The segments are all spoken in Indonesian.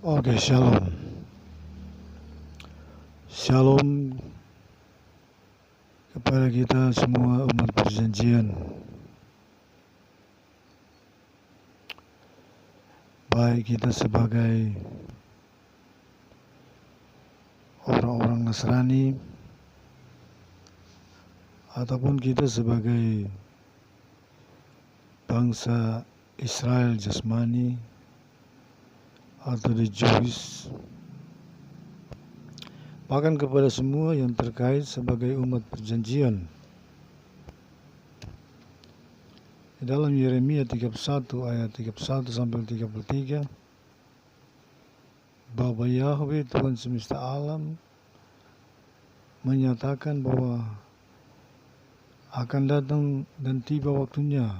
Oke, shalom. Shalom kepada kita semua umat perjanjian. Baik kita sebagai orang-orang Nasrani ataupun kita sebagai bangsa Israel jasmani atau the Jewish, bahkan kepada semua yang terkait sebagai umat perjanjian. Di dalam Yeremia 31 ayat 31 sampai 33, bahwa Yahweh Tuhan semesta alam menyatakan bahwa akan datang dan tiba waktunya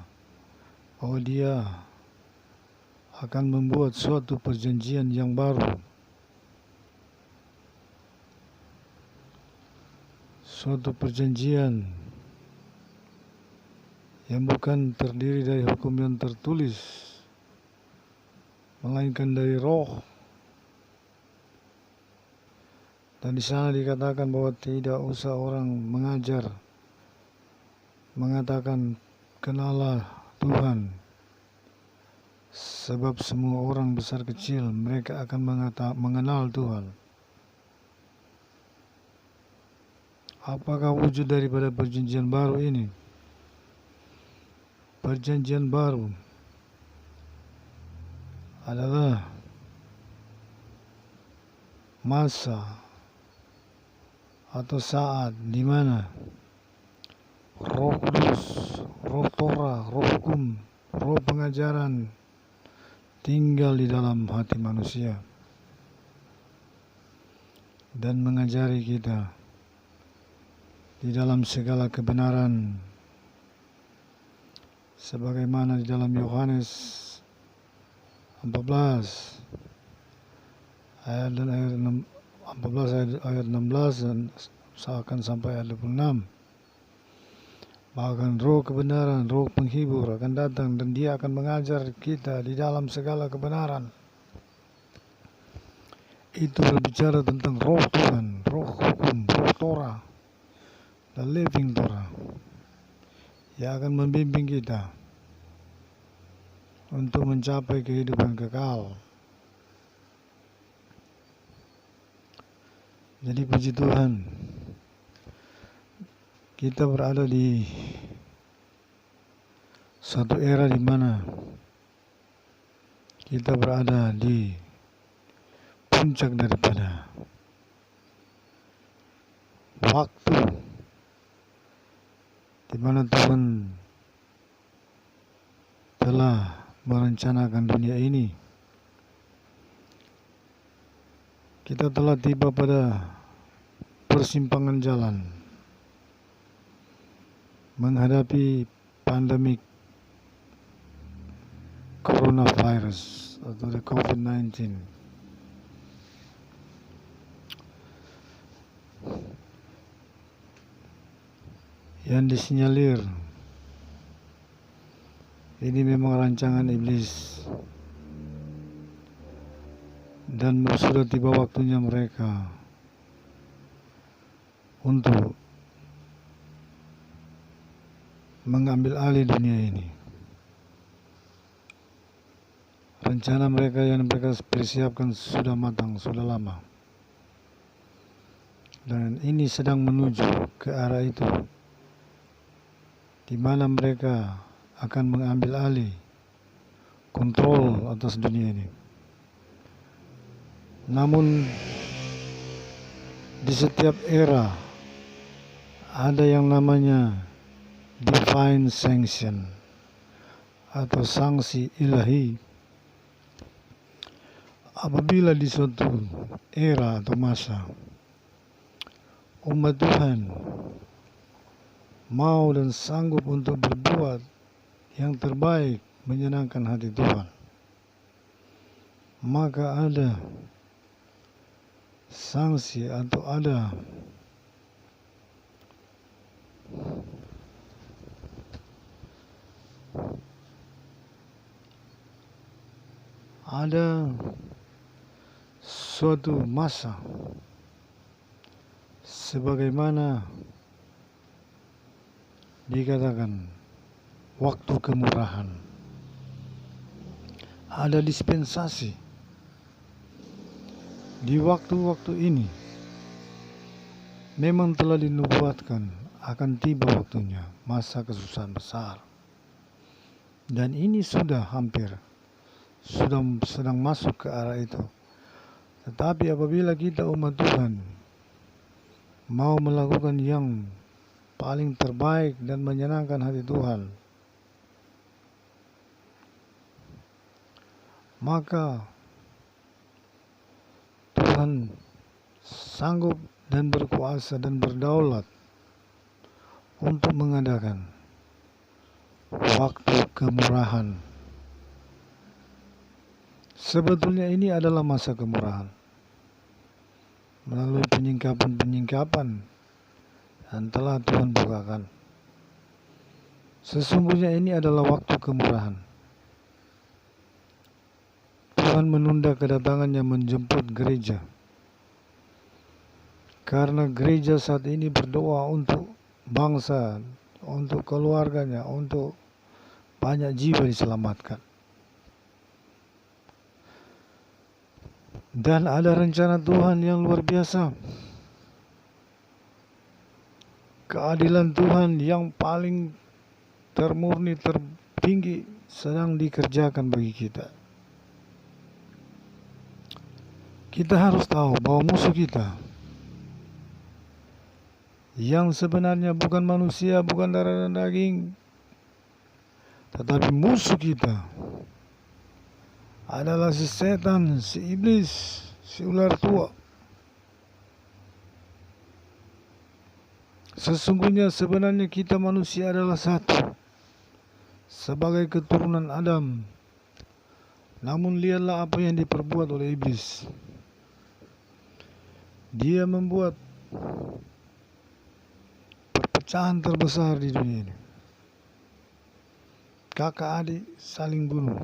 bahwa Dia akan membuat suatu perjanjian yang baru, suatu perjanjian yang bukan terdiri dari hukum yang tertulis, melainkan dari roh. Dan di sana dikatakan bahwa tidak usah orang mengajar, mengatakan kenalah Tuhan, sebab semua orang besar kecil mereka akan mengenal Tuhan. Apakah wujud daripada perjanjian baru ini? Perjanjian baru adalah masa atau saat di mana Roh Kudus, Roh Torah, Roh Hukum, Roh Pengajaran tinggal di dalam hati manusia dan mengajari kita di dalam segala kebenaran, sebagaimana di dalam Yohanes 14 ayat 16 dan akan sampai ayat 26. Bahkan roh kebenaran, roh penghibur akan datang dan dia akan mengajar kita di dalam segala kebenaran. Itu berbicara tentang roh Tuhan, roh hukum, roh Torah, the living Torah, yang akan membimbing kita untuk mencapai kehidupan kekal. Jadi puji Tuhan, kita berada di satu era di mana kita berada di puncak daripada waktu, di mana Tuhan telah merencanakan dunia ini. Kita telah tiba pada persimpangan jalan menghadapi pandemik coronavirus atau the COVID-19. Yang disinyalir ini memang rancangan iblis dan sudah tiba waktunya mereka untuk mengambil alih dunia ini. Rencana mereka yang mereka persiapkan sudah matang, sudah lama. Dan ini sedang menuju ke arah itu, di mana mereka akan mengambil alih kontrol atas dunia ini. Namun di setiap era ada yang namanya divine sanction atau sanksi ilahi. Apabila di suatu era atau masa umat Tuhan mau dan sanggup untuk berbuat yang terbaik menyenangkan hati Tuhan, maka ada sanksi atau ada suatu masa sebagaimana dikatakan waktu kemurahan. Ada dispensasi di waktu-waktu ini. Memang telah dinubuatkan akan tiba waktunya masa kesusahan besar. Dan ini sudah sedang masuk ke arah itu. Tetapi apabila kita umat Tuhan mau melakukan yang paling terbaik dan menyenangkan hati Tuhan, maka Tuhan sanggup dan berkuasa dan berdaulat untuk mengadakan waktu kemurahan. Sebetulnya ini adalah masa kemurahan. Melalui penyingkapan yang telah Tuhan bukakan. Sesungguhnya ini adalah waktu kemurahan. Tuhan menunda kedatangannya menjemput gereja. Karena gereja saat ini berdoa untuk bangsa, untuk keluarganya, untuk banyak jiwa diselamatkan. Dan ada rencana Tuhan yang luar biasa. Keadilan Tuhan yang paling termurni, tertinggi sedang dikerjakan bagi kita. Kita harus tahu bahwa musuh kita yang sebenarnya bukan manusia, bukan darah dan daging, tetapi musuh kita adalah si setan, si iblis, si ular tua. Sesungguhnya sebenarnya kita manusia adalah satu, sebagai keturunan Adam. Namun lihatlah apa yang diperbuat oleh iblis. Dia membuat perpecahan terbesar di dunia ini. Kakak adik saling bunuh.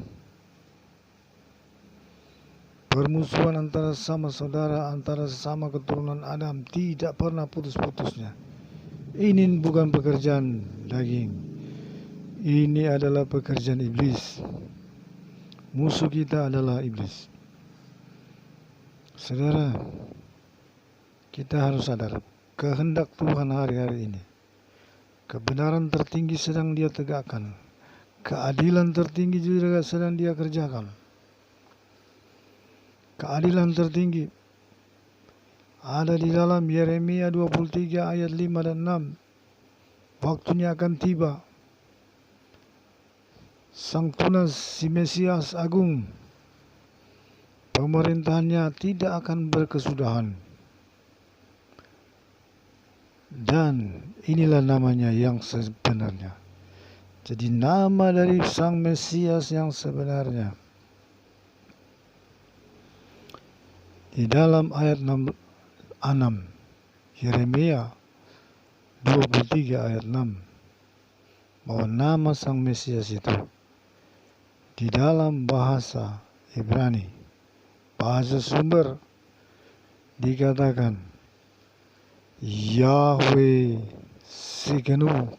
Permusuhan antara sama saudara, antara sesama keturunan Adam tidak pernah putus-putusnya. Ini bukan pekerjaan daging. Ini adalah pekerjaan iblis. Musuh kita adalah iblis. Saudara, kita harus sadar kehendak Tuhan hari-hari ini. Kebenaran tertinggi sedang Dia tegakkan. Keadilan tertinggi juga sedang Dia kerjakan. Keadilan tertinggi ada di dalam Yeremia 23 ayat 5 dan 6. Waktunya akan tiba. Sang Tunas si Mesias Agung, pemerintahannya tidak akan berkesudahan. Dan inilah namanya yang sebenarnya. Jadi nama dari Sang Mesias yang sebenarnya di dalam ayat 6 Yeremia 23 ayat 6, bahwa nama Sang Mesias itu di dalam bahasa Ibrani, bahasa sumber, dikatakan Yahweh Tsidkenu,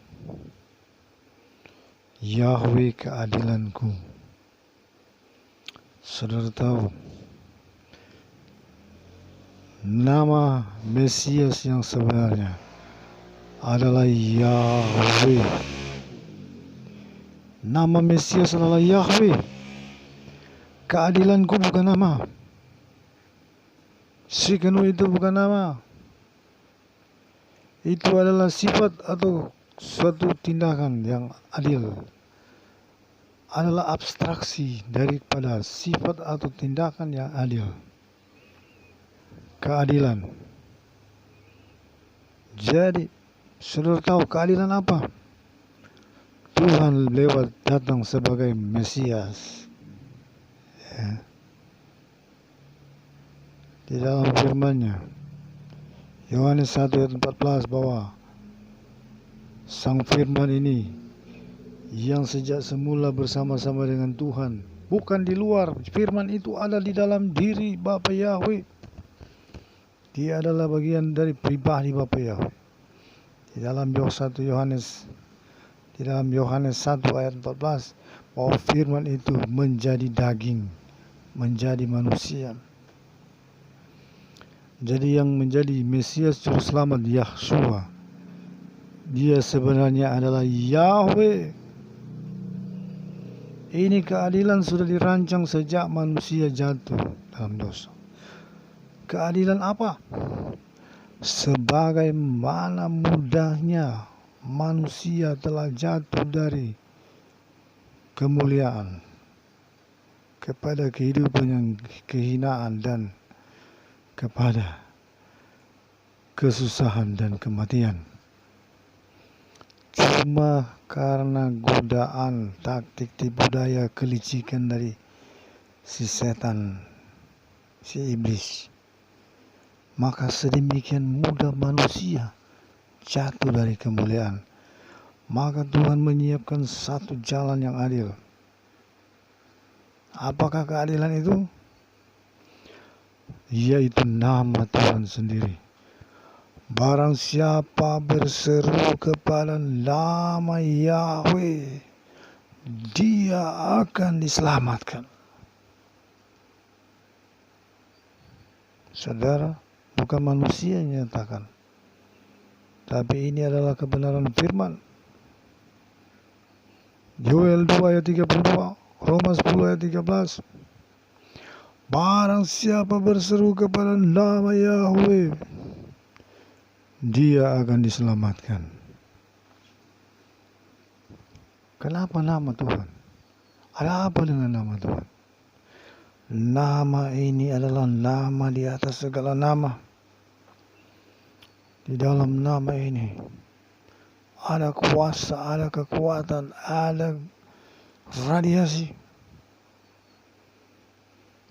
Yahweh keadilanku. Saudara tahu, nama Mesias yang sebenarnya adalah Yahweh. Nama Mesias adalah Yahweh. Keadilanku bukan nama. Tsidkenu itu bukan nama. Itu adalah sifat atau suatu tindakan yang adil. Adalah abstraksi daripada sifat atau tindakan yang adil. Keadilan. Jadi, saudara tahu keadilan apa? Tuhan lewat datang sebagai Mesias. Ya. Di dalam firman-Nya, Yohanes 1 ayat 14, bahwa Sang Firman ini yang sejak semula bersama-sama dengan Tuhan, bukan di luar. Firman itu ada di dalam diri Bapa Yahweh. Dia adalah bagian dari pribadi Bapa Yahweh. Di dalam Yohanes 1 ayat 14, bahwa firman itu menjadi daging, menjadi manusia. Jadi yang menjadi Mesias Juru Selamat Yahshua, dia sebenarnya adalah Yahweh. Ini keadilan sudah dirancang sejak manusia jatuh dalam dosa. Keadilan apa? Sebagaimana mudahnya manusia telah jatuh dari kemuliaan kepada kehidupan yang kehinaan dan kepada kesusahan dan kematian. Cuma karena godaan, taktik, tipu daya, kelicikan dari si setan, si iblis, maka sedemikian mudah manusia jatuh dari kemuliaan. Maka Tuhan menyiapkan satu jalan yang adil. Apakah keadilan itu? Yaitu nama Tuhan sendiri. Barang siapa berseru kepada nama Yahweh, dia akan diselamatkan. Saudara, bukan manusia yang nyatakan, tapi ini adalah kebenaran firman. Yoel 2 ayat 32, Roma 10 ayat 13. Barang siapa berseru kepada nama Yahweh, dia akan diselamatkan. Kenapa nama Tuhan? Ada apa dengan nama Tuhan? Nama ini adalah nama di atas segala nama. Di dalam nama ini ada kuasa, ada kekuatan, ada radiasi.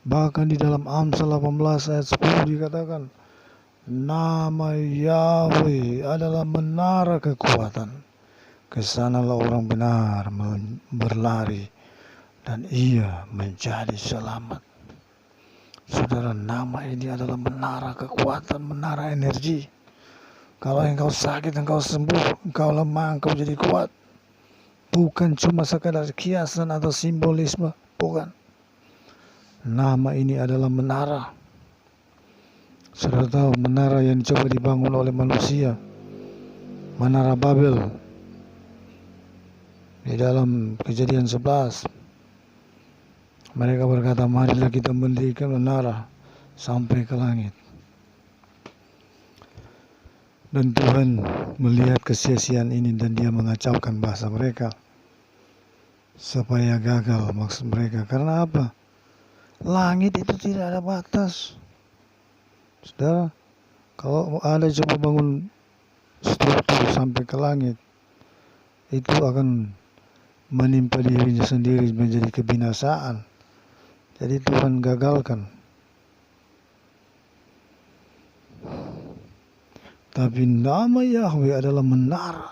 Bahkan di dalam Amsal 18 ayat 10 dikatakan, nama Yahweh adalah menara kekuatan. Kesanalah orang benar berlari dan ia menjadi selamat. Saudara, nama ini adalah menara kekuatan, menara energi. Kalau engkau sakit, engkau sembuh. Engkau lemah, engkau jadi kuat. Bukan cuma sekadar kiasan atau simbolisme, bukan. Nama ini adalah menara. Saudara tahu menara yang coba dibangun oleh manusia, Menara Babel, di dalam Kejadian 11. Mereka berkata, marilah kita mendirikan menara sampai ke langit. Dan Tuhan melihat kesia-siaan ini dan dia mengacaukan bahasa mereka supaya gagal maksud mereka. Karena apa? Langit itu tidak ada batas. Saudara, kalau ada coba bangun struktur sampai ke langit, itu akan menimpa dirinya sendiri menjadi kebinasaan. Jadi Tuhan gagalkan. Tapi nama Yahweh adalah menara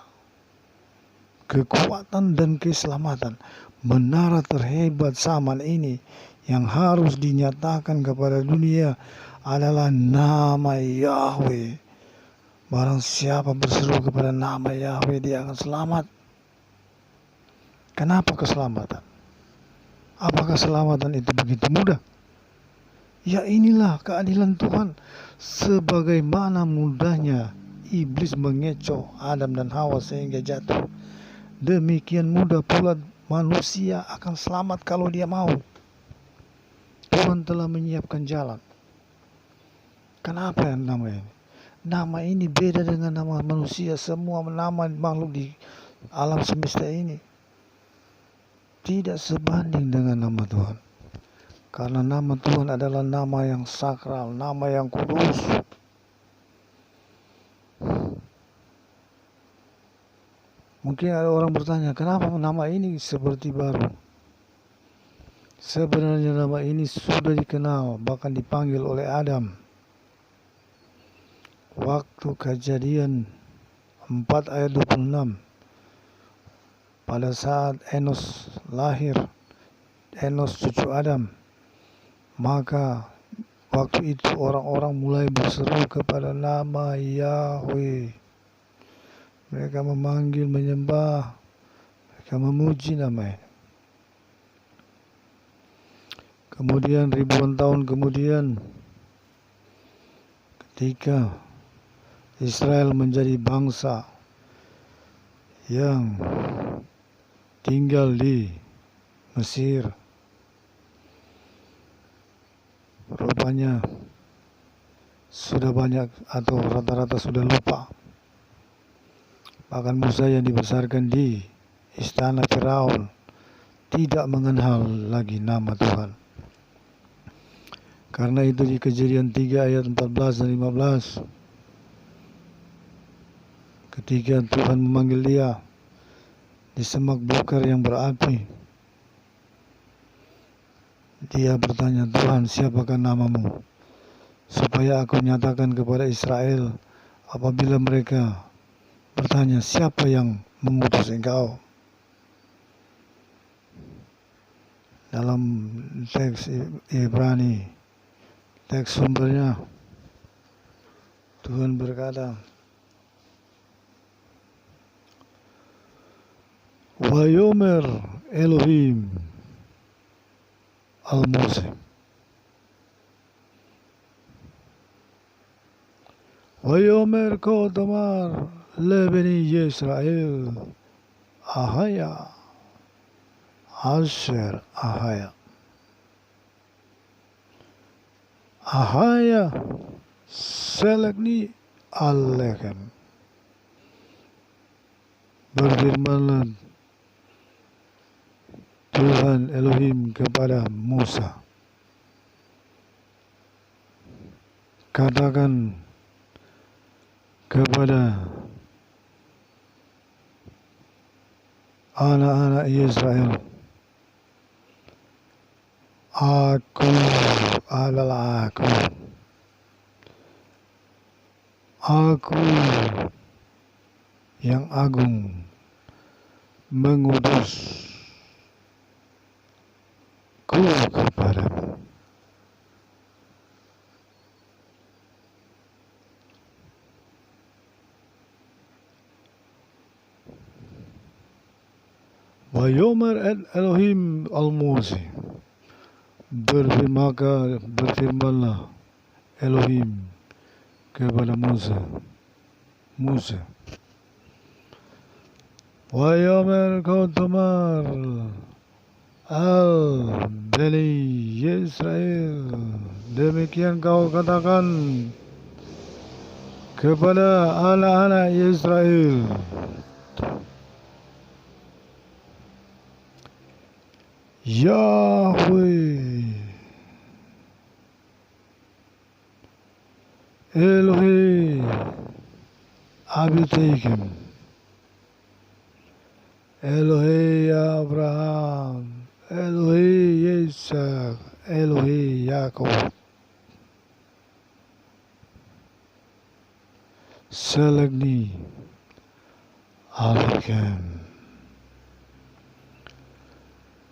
kekuatan dan keselamatan. Menara terhebat zaman ini yang harus dinyatakan kepada dunia adalah nama Yahweh. Barang siapa berseru kepada nama Yahweh, dia akan selamat. Kenapa keselamatan? Apakah keselamatan itu begitu mudah? Ya, inilah keadilan Tuhan. Sebagaimana mudahnya iblis mengecoh Adam dan Hawa sehingga jatuh, demikian mudah pula manusia akan selamat kalau dia mau. Tuhan telah menyiapkan jalan. Kenapa nama ini? Nama ini beda dengan nama manusia. Semua nama makhluk di alam semesta ini tidak sebanding dengan nama Tuhan. Karena nama Tuhan adalah nama yang sakral, nama yang kudus. Mungkin ada orang bertanya, kenapa nama ini seperti baru? Sebenarnya nama ini sudah dikenal, bahkan dipanggil oleh Adam. Waktu Kejadian 4 ayat 26. Pada saat Enos lahir, Enos cucu Adam, maka Waktu itu orang-orang mulai berseru kepada nama Yahweh. Mereka memanggil, menyembah, mereka memuji namanya. Kemudian ribuan tahun kemudian, ketika Israel menjadi bangsa yang tinggal di Mesir, rupanya sudah banyak atau rata-rata sudah lupa. Bahkan Musa yang dibesarkan di istana Firaun tidak mengenal lagi nama Tuhan. Karena itu di Kejadian 3 ayat 14 dan 15, ketika Tuhan memanggil dia di semak belukar yang berapi, dia bertanya, Tuhan, siapakah namamu? Supaya aku nyatakan kepada Israel apabila mereka bertanya, siapa yang mengutus engkau? Dalam teks Ibrani, teks sumbernya, Tuhan berkata, Wayomer Elohim al-Mose. Wayomer ko tomar lebeni Yisrael ahaya asher ahaya. Ahaya selekni alechem. Berfirmanlah Tuhan Elohim kepada Musa, katakan kepada anak-anak Israel, aku adalah aku. Aku yang agung mengutus ku kepadamu. Wayomer Elohim al-Mose. Berfirmanlah Elohim kepada Musa. Wayomer kau tomar al-Bani Yisrael. Demikian kau katakan kepada anak-anak Israel, Yahweh Elohe Abiteikim, Elohe Abraham, Elohe Yitzhak, Elohe Yaakov, Selekni Alekem.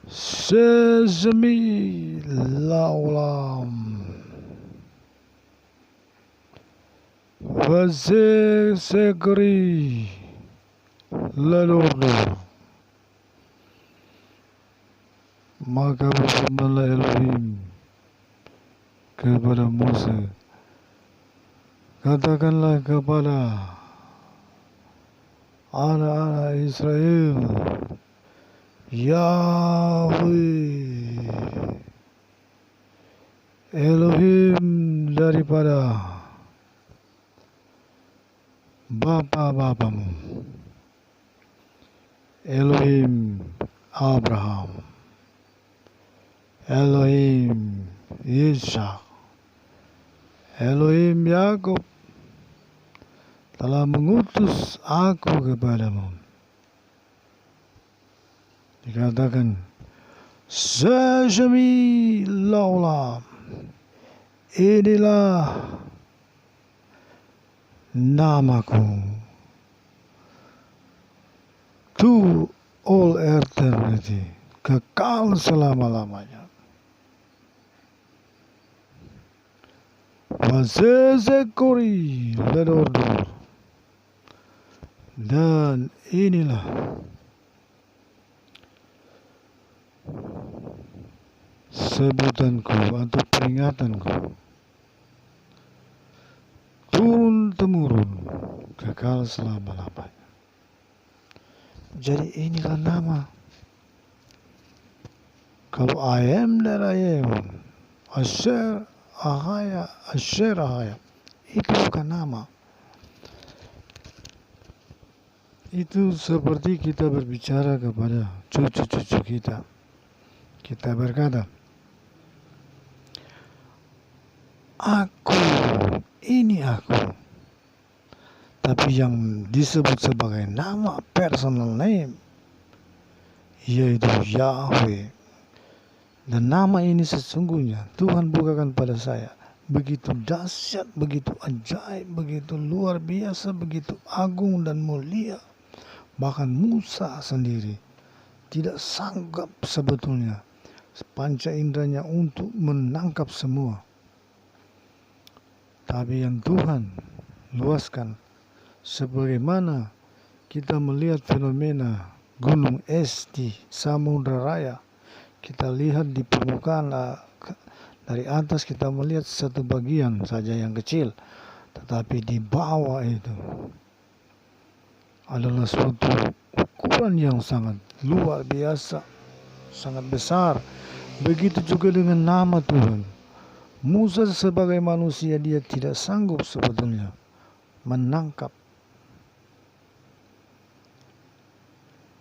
Sezemi laulam Vazekri Lalurdu. Maka berfirmanlah Elohim kepada Musa, katakanlah kepada anak-anak Israel, Yahweh Elohim daripada bapa-bapamu, Elohim Abraham, Elohim Yitzhak, Elohim Yaakov telah mengutus aku kepadamu. Dikatakan, Sejami laulam, inilah namaku, to all eternity, kekal selama-lamanya. Wasesekori ledor. Dan inilah sebutanku atau peringatanku turun temurun kekal selama-lamanya. Jadi inilah nama. Kalau I am that I am, Asher Ahaya, Asher Ahaya, itu bukan nama. Itu seperti kita berbicara kepada cucu-cucu kita. Kita berkata, aku, ini aku. Tapi yang disebut sebagai nama, personal name, yaitu Yahweh. Dan nama ini sesungguhnya Tuhan bukakan pada saya. Begitu dahsyat, begitu ajaib, begitu luar biasa, begitu agung dan mulia. Bahkan Musa sendiri tidak sanggup sebetulnya panca inderanya untuk menangkap semua. Tapi yang Tuhan luaskan, sebagaimana kita melihat fenomena gunung es di Samudra Raya, kita lihat di permukaan dari atas kita melihat satu bagian saja yang kecil, tetapi di bawah itu adalah suatu ukuran yang sangat luar biasa, sangat besar. Begitu juga dengan nama Tuhan. Musa sebagai manusia dia tidak sanggup sebetulnya menangkap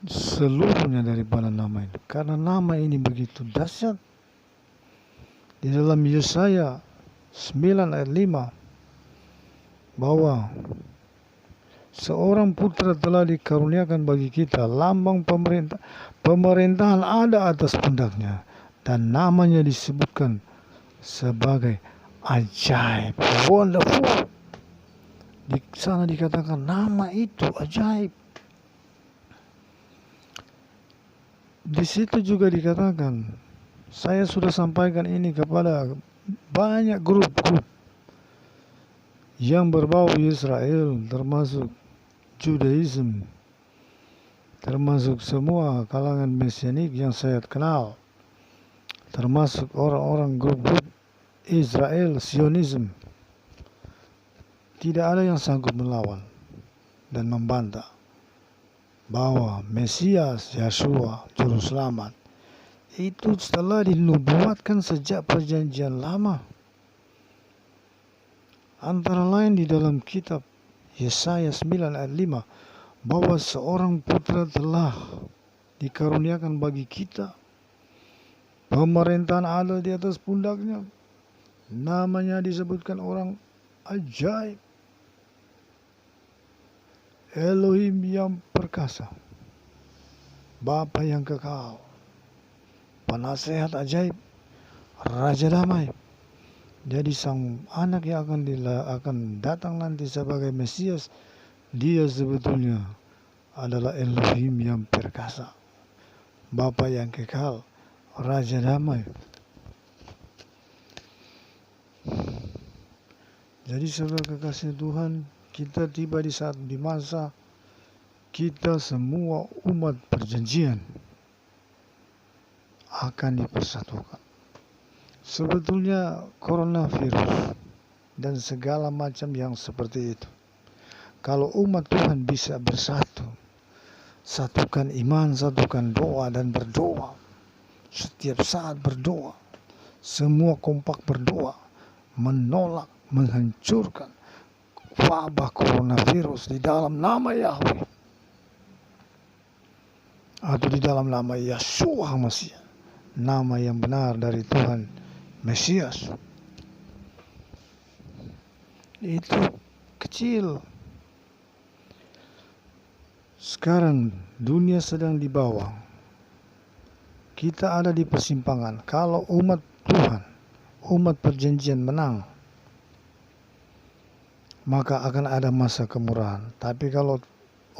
seluruhnya daripada nama itu, karena nama ini begitu dahsyat. Di dalam Yesaya 9 ayat 5 bahwa seorang putra telah dikaruniakan bagi kita, lambang pemerintahan ada atas pundaknya, dan namanya disebutkan sebagai ajaib, wonderful. Di sana dikatakan nama itu ajaib. Di situ juga dikatakan, saya sudah sampaikan ini kepada banyak grup-grup yang berbau Israel, termasuk Judaism, termasuk semua kalangan Mesianik yang saya kenal, termasuk orang-orang grup-grup Israel, Zionism. Tidak ada yang sanggup melawan dan membantah bahwa Mesias, Yeshua, Juru Selamat, itu telah dinubuatkan sejak perjanjian lama. Antara lain di dalam kitab Yesaya 9 ayat 5, bahwa seorang putra telah dikaruniakan bagi kita, pemerintahan ada di atas pundaknya, namanya disebutkan orang ajaib, Elohim yang perkasa, Bapa yang kekal, penasehat ajaib, Raja damai. Jadi sang anak yang akan datang nanti sebagai Mesias, dia sebetulnya adalah Elohim yang perkasa, Bapa yang kekal, Raja damai. Jadi saudara kekasih Tuhan, kita tiba di masa kita semua umat perjanjian akan dipersatukan. Sebetulnya coronavirus dan segala macam yang seperti itu, kalau umat Tuhan bisa bersatu, satukan iman, satukan doa dan berdoa, setiap saat berdoa, semua kompak berdoa, menolak, menghancurkan wabah coronavirus di dalam nama Yahweh atau di dalam nama Yeshua Mesih, nama yang benar dari Tuhan Mesias. Itu kecil. Sekarang dunia sedang di bawah, kita ada di persimpangan. Kalau umat Tuhan, umat perjanjian menang, maka akan ada masa kemurahan. Tapi kalau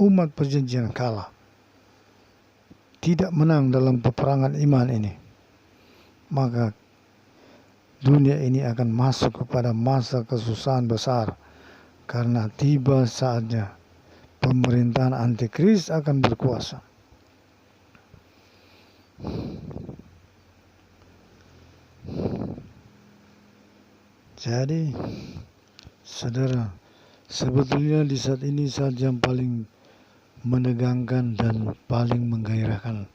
umat perjanjian kalah, tidak menang dalam peperangan iman ini, maka dunia ini akan masuk kepada masa kesusahan besar, karena tiba saatnya pemerintahan antikris akan berkuasa. Jadi, saudara, sebetulnya di saat ini saat yang paling menegangkan dan paling menggairahkan,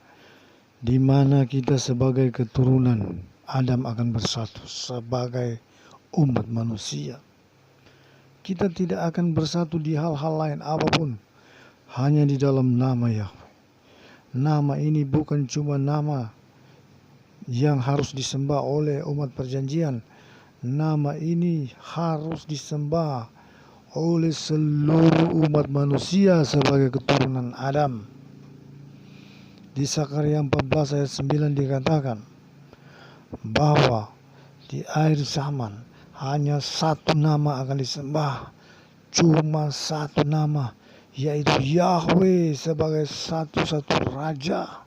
di mana kita sebagai keturunan Adam akan bersatu sebagai umat manusia. Kita tidak akan bersatu di hal-hal lain apapun, hanya di dalam nama Yahweh. Nama ini bukan cuma nama yang harus disembah oleh umat perjanjian. Nama ini harus disembah oleh seluruh umat manusia sebagai keturunan Adam. Di Sakaria 14 ayat 9 dikatakan bahwa di akhir zaman hanya satu nama akan disembah, cuma satu nama, yaitu Yahweh sebagai satu-satu Raja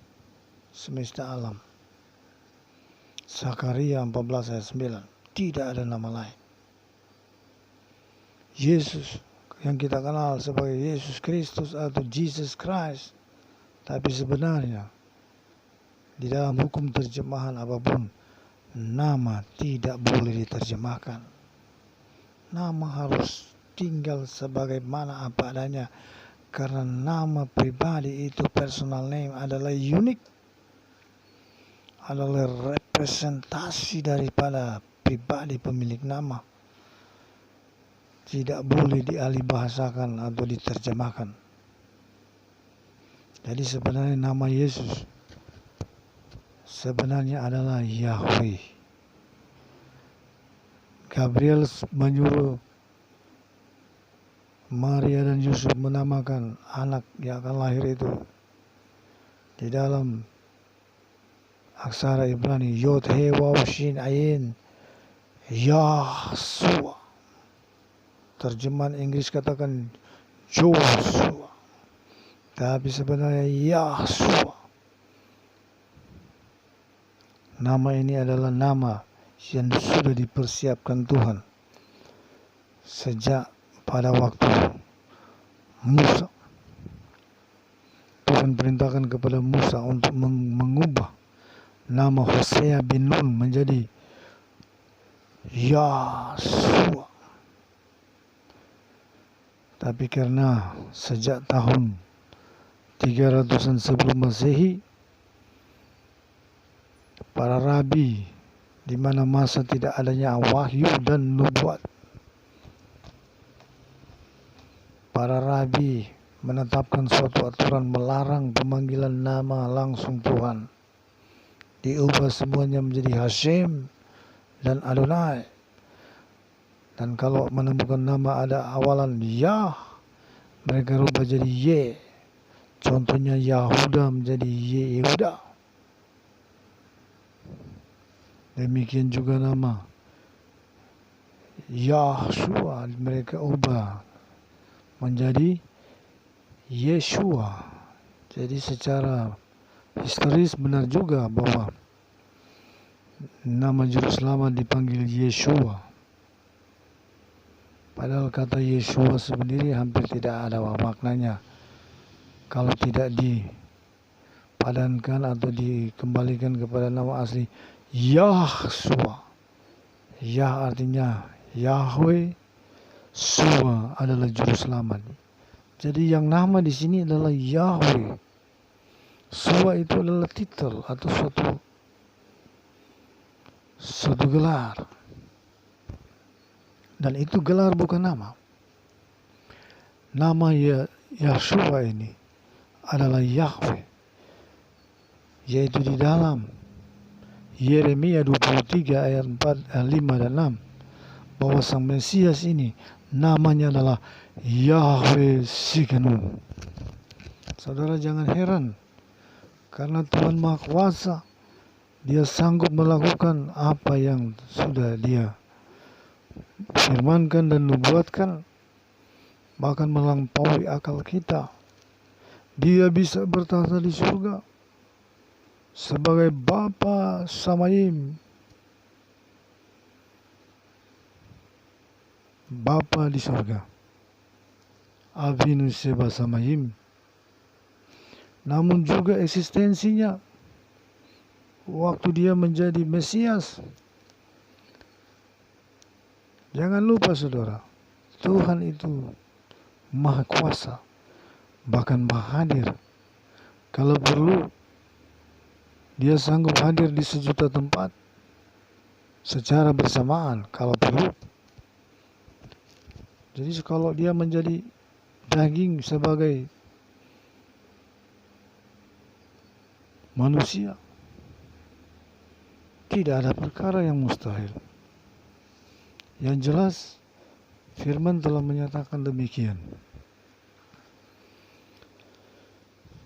semesta alam. Sakaria 14 ayat 9. Tidak ada nama lain. Yesus yang kita kenal sebagai Yesus Kristus atau Jesus Christ, tapi sebenarnya di dalam hukum terjemahan apapun, nama tidak boleh diterjemahkan. Nama harus tinggal sebagaimana apa adanya, karena nama pribadi itu, personal name, adalah unik, adalah representasi daripada pribadi pemilik nama. Tidak boleh dialihbahasakan atau diterjemahkan. Jadi sebenarnya nama Yesus sebenarnya adalah Yahweh. Gabriel menyuruh Maria dan Yusuf menamakan anak yang akan lahir itu di dalam aksara Ibrani Yod He Waw Shin Ayin, Yahshua. Terjemahan Inggris katakan Joshua, tapi sebenarnya Yahshua. Nama ini adalah nama yang sudah dipersiapkan Tuhan sejak pada waktu Musa. Tuhan perintahkan kepada Musa untuk mengubah nama Hosea bin Nun menjadi Yahshua. Tapi karena sejak tahun 300-an sebelum Masehi, para rabi di mana masa tidak adanya wahyu dan nubuat, para rabi menetapkan suatu aturan melarang pemanggilan nama langsung Tuhan. Diubah semuanya menjadi Hashem dan Adonai. Dan kalau menemukan nama ada awalan Yah, mereka rubah jadi Ye. Contohnya Yahuda menjadi Yehuda. Demikian juga nama Yahshua mereka ubah menjadi Yeshua. Jadi secara historis benar juga bahwa nama juru selamat dipanggil Yeshua. Padahal kata Yeshua sendiri hampir tidak ada maknanya kalau tidak dipadankan atau dikembalikan kepada nama asli Yahshua. Yah artinya Yahweh, Shua adalah juru selamat. Jadi yang nama di sini adalah Yahweh. Shua itu adalah titel atau suatu gelar. Dan itu gelar bukan nama. Nama Yahshua ini adalah Yahweh. Yaitu di dalam Yeremia 23 ayat 4, 5 dan 6. Bahwa Sang Mesias ini namanya adalah Yahweh Tsidkenu. Saudara jangan heran. Karena Tuhan Maha Kuasa. Dia sanggup melakukan apa yang sudah Dia firmankan dan nubuatkan, bahkan melampaui akal kita. Dia bisa bertahta di surga sebagai Bapa Samayim. Bapa di surga, Avinu Sheba Samayim, namun juga eksistensinya waktu dia menjadi Mesias. Jangan lupa saudara, Tuhan itu Maha Kuasa, bahkan Maha Hadir. Kalau perlu, dia sanggup hadir di sejuta tempat secara bersamaan kalau perlu. Jadi kalau dia menjadi daging sebagai manusia, tidak ada perkara yang mustahil. Yang jelas, firman telah menyatakan demikian.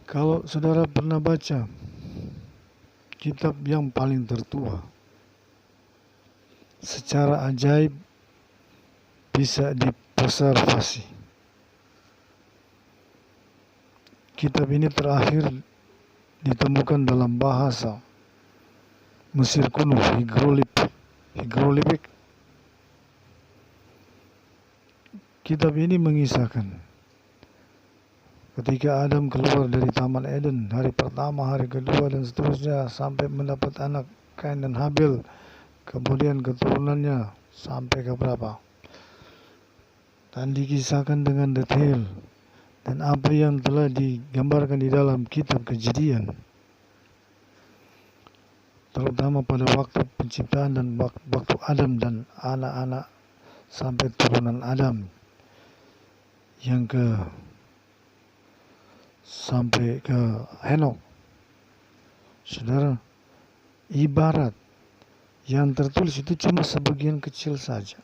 Kalau saudara pernah baca kitab yang paling tertua, secara ajaib bisa dipreservasi. Kitab ini terakhir ditemukan dalam bahasa Mesir kuno, hieroglifik. Kitab ini mengisahkan ketika Adam keluar dari Taman Eden, hari pertama, hari kedua, dan seterusnya sampai mendapat anak Kain dan Habil, kemudian keturunannya sampai ke berapa, dan dikisahkan dengan detail, dan apa yang telah digambarkan di dalam kitab Kejadian, terutama pada waktu penciptaan dan waktu Adam dan anak-anak sampai turunan Adam yang sampai ke Henok. Saudara, ibarat yang tertulis itu cuma sebagian kecil saja,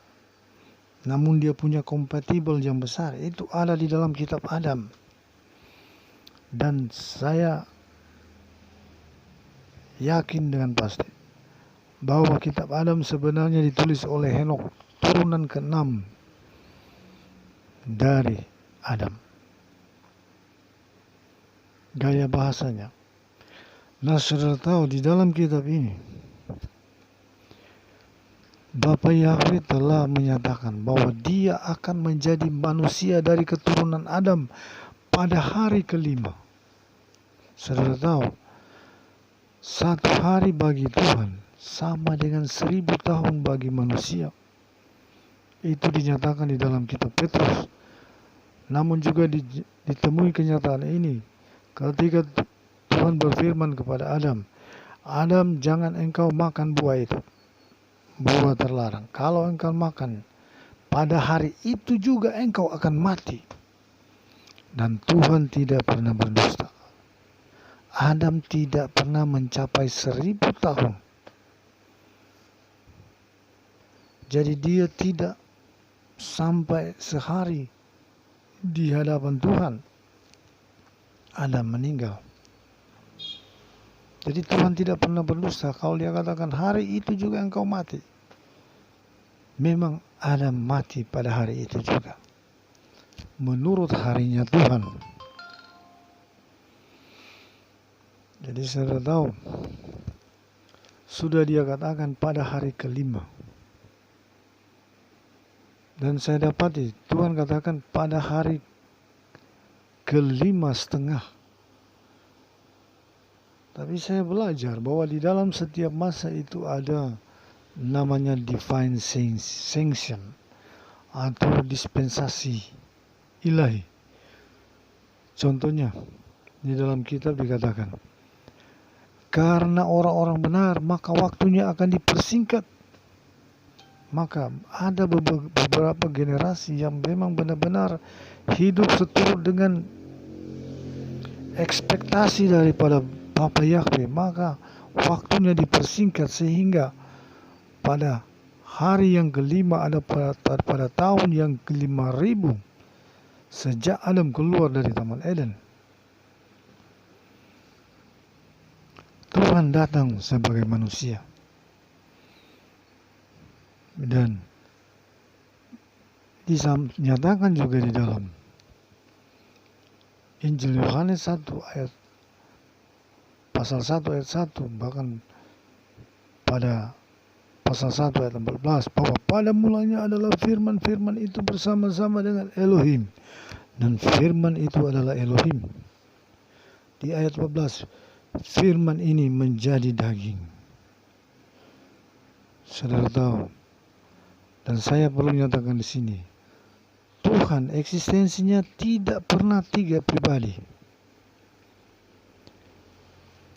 namun dia punya kompatibel yang besar. Itu ada di dalam kitab Adam. Dan saya yakin dengan pasti bahwa kitab Adam sebenarnya ditulis oleh Henok, turunan ke-6 dari Adam. Gaya bahasanya. Nah, saudara tahu di dalam kitab ini Bapa Yahweh telah menyatakan bahwa dia akan menjadi manusia dari keturunan Adam pada hari kelima. Saudara tahu, satu hari bagi Tuhan sama dengan 1000 tahun bagi manusia. Itu dinyatakan di dalam kitab Petrus. Namun juga ditemui kenyataan ini ketika Tuhan berfirman kepada Adam, Adam, jangan engkau makan buah itu, buah terlarang. Kalau engkau makan, pada hari itu juga engkau akan mati. Dan Tuhan tidak pernah berdusta. Adam tidak pernah mencapai 1000 tahun. Jadi dia tidak sampai sehari di hadapan Tuhan. Adam meninggal. Jadi Tuhan tidak pernah berdusta kalau dia katakan hari itu juga engkau mati. Memang Adam mati pada hari itu juga, menurut harinya Tuhan. Jadi saudara tahu, sudah dia katakan pada hari kelima. Dan saya dapati Tuhan katakan pada hari ke-5,5. Tapi saya belajar bahwa di dalam setiap masa itu ada namanya divine sanction atau dispensasi ilahi. Contohnya di dalam kitab dikatakan, karena orang-orang benar maka waktunya akan dipersingkat. Maka ada beberapa generasi yang memang benar-benar hidup seturut dengan ekspektasi daripada Bapa Yahweh, maka waktunya dipersingkat sehingga pada hari yang kelima ada pada tahun yang ke-5000 sejak Adam keluar dari Taman Eden, Tuhan datang sebagai manusia. Dan dinyatakan juga di dalam Injil Yohanes 1 ayat pasal 1 ayat 1, bahkan pada pasal 1 ayat 14 bahwa pada mulanya adalah firman, firman itu bersama-sama dengan Elohim, dan firman itu adalah Elohim. Di ayat 14, firman ini menjadi daging. Saudara tahu, dan saya perlu nyatakan di sini, Tuhan eksistensinya tidak pernah tiga pribadi.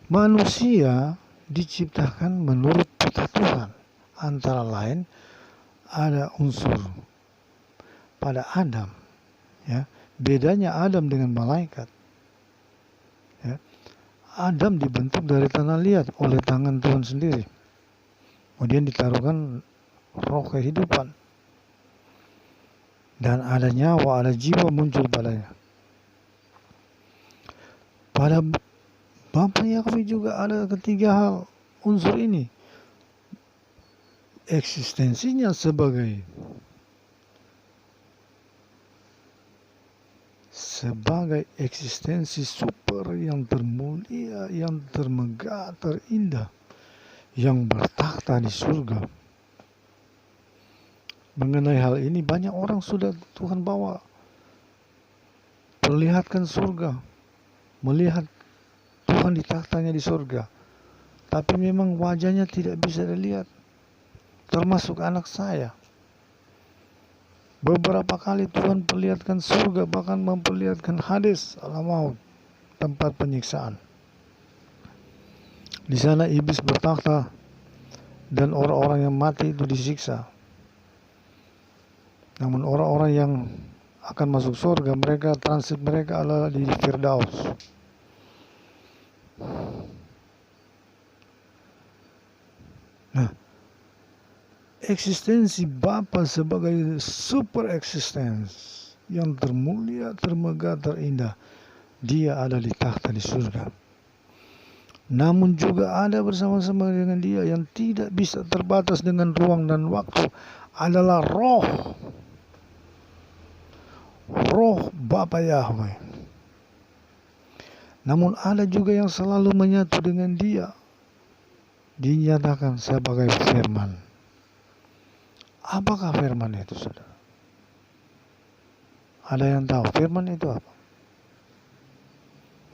Manusia diciptakan menurut peta Tuhan. Antara lain ada unsur pada Adam, ya. Bedanya Adam dengan malaikat, ya. Adam dibentuk dari tanah liat oleh tangan Tuhan sendiri. Kemudian ditaruhkan roh kehidupan, dan ada nyawa, ada jiwa muncul padanya. Pada Bapa Yahweh juga ada ketiga hal unsur ini. Eksistensinya sebagai eksistensi super yang termulia, yang termegah, terindah, yang bertakhta di surga. Mengenai hal ini banyak orang sudah Tuhan bawa perlihatkan surga, melihat Tuhan di takhtanya di surga, tapi memang wajahnya tidak bisa dilihat, termasuk anak saya. Beberapa kali Tuhan perlihatkan surga, bahkan memperlihatkan Hades, alam maut, tempat penyiksaan. Di sana iblis bertakhta dan orang-orang yang mati itu disiksa. Namun orang-orang yang akan masuk surga, mereka transit mereka adalah di Firdaus. Nah, eksistensi Bapa sebagai super eksistens yang termulia, termegah, terindah, dia ada di takhta di surga. Namun juga ada bersama-sama dengan dia yang tidak bisa terbatas dengan ruang dan waktu, adalah roh Bapa Yahweh. Namun ada juga yang selalu menyatu dengan dia, dinyatakan sebagai firman. Apakah firman itu, saudara? Ada yang tahu firman itu apa?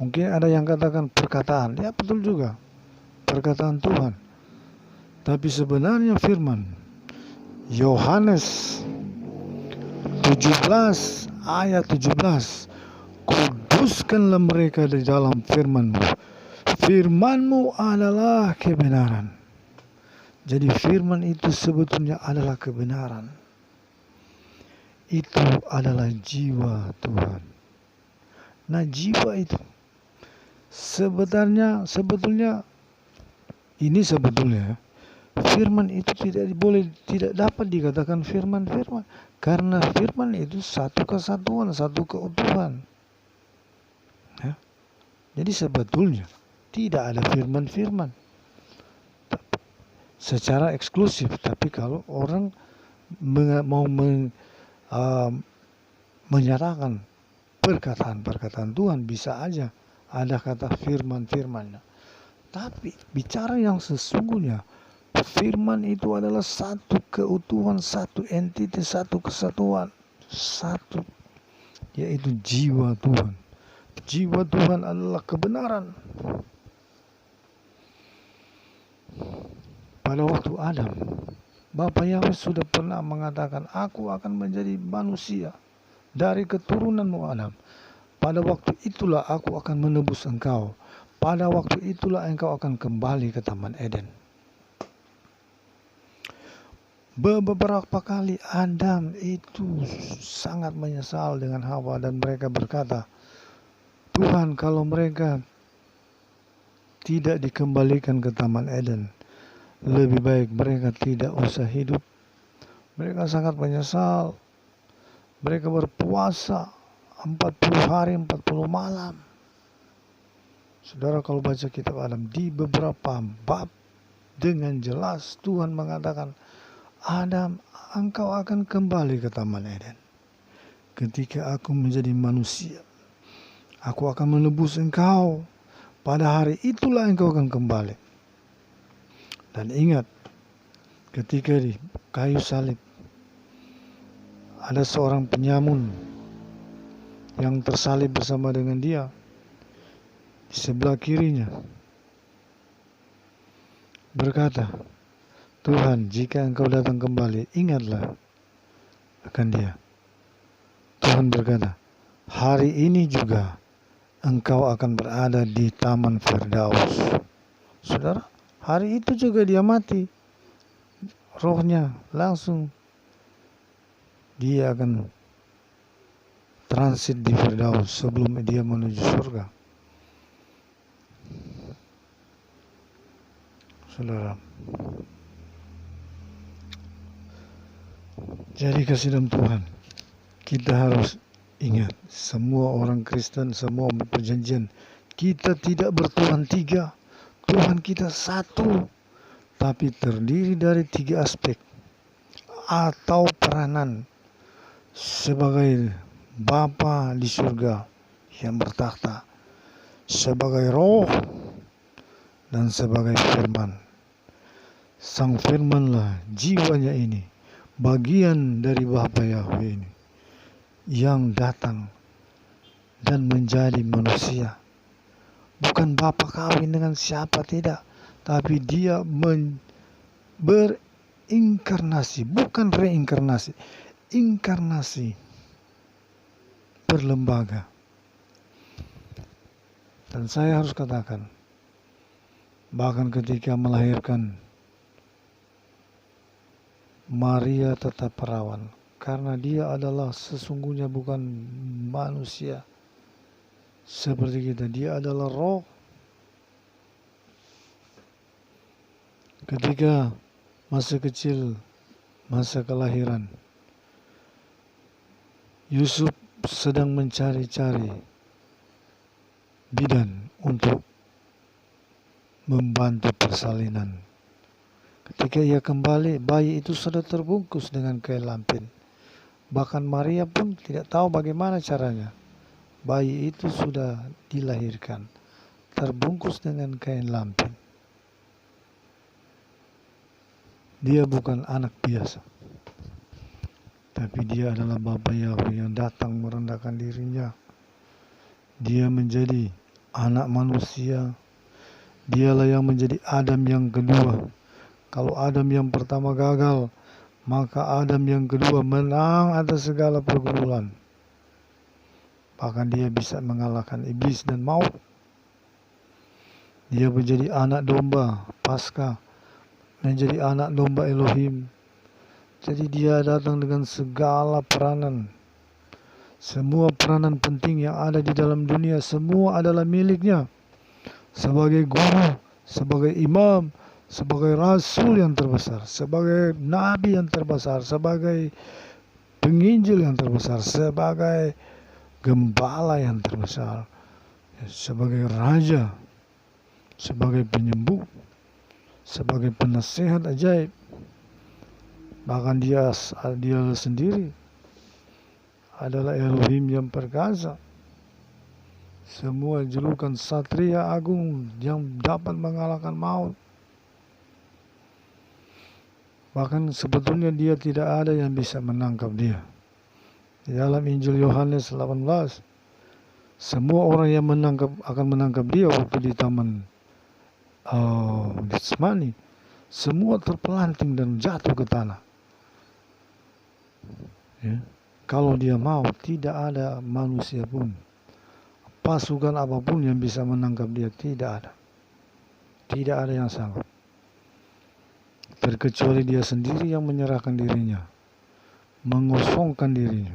Mungkin ada yang katakan perkataan. Ya, betul juga, perkataan Tuhan. Tapi sebenarnya firman, Yohanes 17 ayat 17, kuduskanlah mereka di dalam firman-Mu. Firman-Mu adalah kebenaran. Jadi firman itu sebetulnya adalah kebenaran. Itu adalah jiwa Tuhan. Nah, jiwa itu sebetulnya firman itu tidak dapat dikatakan firman karena firman itu satu kesatuan, satu keutuhan, ya. Jadi sebetulnya tidak ada firman secara eksklusif. Tapi kalau orang mau menyatakan perkataan Tuhan, bisa aja ada kata firman-firmannya. Tapi bicara yang sesungguhnya, firman itu adalah satu keutuhan, satu entitas, satu kesatuan, satu, yaitu jiwa Tuhan. Jiwa Tuhan adalah kebenaran. Pada waktu Adam, Bapa Yahweh sudah pernah mengatakan, aku akan menjadi manusia dari keturunanmu Adam. Pada waktu itulah aku akan menebus engkau. Pada waktu itulah engkau akan kembali ke Taman Eden. Beberapa kali Adam itu sangat menyesal dengan Hawa, dan mereka berkata, Tuhan, kalau mereka tidak dikembalikan ke Taman Eden, lebih baik mereka tidak usah hidup. Mereka sangat menyesal. Mereka berpuasa 40 hari 40 malam. Saudara, kalau baca kitab Adam, di beberapa bab dengan jelas Tuhan mengatakan, Adam, engkau akan kembali ke Taman Eden. Ketika aku menjadi manusia, aku akan menebus engkau. Pada hari itulah engkau akan kembali. Dan ingat, ketika di kayu salib ada seorang penyamun yang tersalib bersama dengan dia di sebelah kirinya, berkata, Tuhan, jika Engkau datang kembali, ingatlah akan dia. Tuhan berkata, hari ini juga engkau akan berada di Taman Firdaus. Saudara, hari itu juga dia mati. Rohnya langsung dia akan transit di Firdaus sebelum dia menuju surga. Saudara, jadi kasih dalam Tuhan, kita harus ingat, semua orang Kristen, semua perjanjian, kita tidak bertuhan tiga, Tuhan kita satu, tapi terdiri dari tiga aspek atau peranan sebagai Bapa di surga yang bertakhta, sebagai Roh, dan sebagai Firman. Sang Firmanlah jiwanya ini, bagian dari Bapa Yahweh ini, yang datang dan menjadi manusia. Bukan Bapa kawin dengan siapa, tidak, tapi dia berinkarnasi, bukan reinkarnasi, inkarnasi, berlembaga. Dan saya harus katakan, bahkan ketika melahirkan, Maria tetap perawan, karena dia adalah sesungguhnya bukan manusia seperti kita, dia adalah roh. Ketika masa kecil, masa kelahiran, Yusuf sedang mencari-cari bidan untuk membantu persalinan. Ketika ia kembali, bayi itu sudah terbungkus dengan kain lampin. Bahkan Maria pun tidak tahu bagaimana caranya. Bayi itu sudah dilahirkan, terbungkus dengan kain lampin. Dia bukan anak biasa, tapi dia adalah Bapa Yahweh yang datang merendahkan dirinya. Dia menjadi anak manusia. Dialah yang menjadi Adam yang kedua. Kalau Adam yang pertama gagal, maka Adam yang kedua menang atas segala pergumulan. Bahkan dia bisa mengalahkan iblis dan maut. Dia menjadi anak domba Paskah, menjadi anak domba Elohim. Jadi dia datang dengan segala peranan. Semua peranan penting yang ada di dalam dunia, semua adalah miliknya. Sebagai guru, sebagai imam, sebagai rasul yang terbesar, sebagai nabi yang terbesar, sebagai penginjil yang terbesar, sebagai gembala yang terbesar, sebagai raja, sebagai penyembuh, sebagai penasehat ajaib. Bahkan dia sendiri adalah Elohim yang perkasa. Semua julukan Satria Agung yang dapat mengalahkan maut. Bahkan sebetulnya dia tidak ada yang bisa menangkap dia. Di dalam Injil Yohanes 18, semua orang yang akan menangkap dia waktu di taman Getsemani, semua terpelanting dan jatuh ke tanah. Ya. Kalau dia mau, tidak ada manusia pun, pasukan apapun yang bisa menangkap dia, tidak ada. Tidak ada yang sanggup. Terkecuali dia sendiri yang menyerahkan dirinya, mengosongkan dirinya.